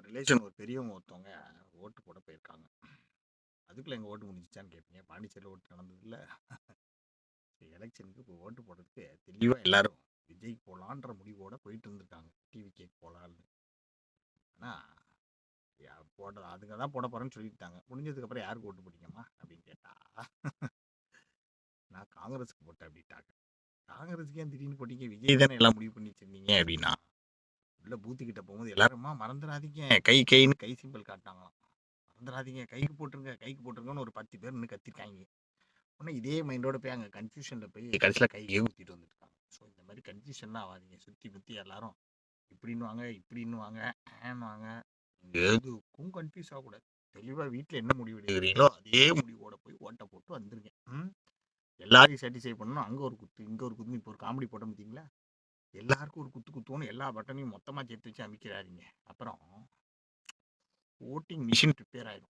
Relation ஒரு பெரியவங்க ஒருத்தவங்க ஓட்டு போட போயிருக்காங்க. அதுக்குள்ள எங்க ஓட்டு முடிஞ்சுச்சான்னு கேட்பீங்க. பாண்டிச்சேரியில ஓட்டு நடந்ததுல்ல. எலெக்ஷனுக்கு இப்போ ஓட்டு போடுறதுக்கு தெளிவா எல்லாரும் விஜய்க்கு போலான்ற முடிவோட போயிட்டு இருந்திருக்காங்க. டிவிகேக்கு போலான்னு. ஆனா போட அதுங்க தான் போட போறேன்னு சொல்லிட்டாங்க. முடிஞ்சதுக்கு அப்புறம் யாருக்கு ஓட்டு போட்டீங்கம்மா அப்படின்னு கேட்டா நான் காங்கிரஸுக்கு போட்டேன் அப்படின்ட்டாங்க. காங்கிரஸுக்கு ஏன் திடீர்னு போட்டீங்க? விஜய் தானே எல்லாம் முடிவு பண்ணி வச்சிருந்தீங்க அப்படின்னா உள்ள பூத்துக்கிட்ட போகும்போது எல்லாருமா மறந்துடாதீங்க கைன்னு கை சிம்பிள் காட்டாங்களாம். மறந்துடாதீங்க கைக்கு போட்டுருங்கன்னு ஒரு 10 பேர் நின்று கத்திருக்காங்க. உடனே இதே மைண்டோட போய் அங்கே கன்ஃபியூஷனில் போய் கடைசியில் கையே ஊற்றிட்டு வந்துருக்காங்க. ஸோ இந்த மாதிரி கன்ஃபியூஷன்லாம் ஆகாதீங்க. சுற்றி எல்லாரும் இப்படின்னு வாங்க வாங்க எதுக்கும் கன்ஃபியூஸ் ஆகக்கூடாது. தெளிவாக வீட்டில் என்ன முடிவு எடுக்கிறீங்களோ அதே முடிவோட போய் ஓட்டை போட்டு வந்துருங்க. எல்லாரையும் சாட்டிஸ்ஃபை பண்ணணும். அங்கே ஒரு குத்து இங்கே ஒரு குத்து. இப்போ ஒரு காமெடி போட்ட பார்த்தீங்களா? எல்லாருக்கும் ஒரு குத்து குத்துவோன்னு எல்லா பட்டனையும் மொத்தமாக சேர்த்து வச்சு அமைக்கிறாருங்க. அப்புறம் ஓட்டிங் மிஷின் ப்ரிப்பேர் ஆகிடும்.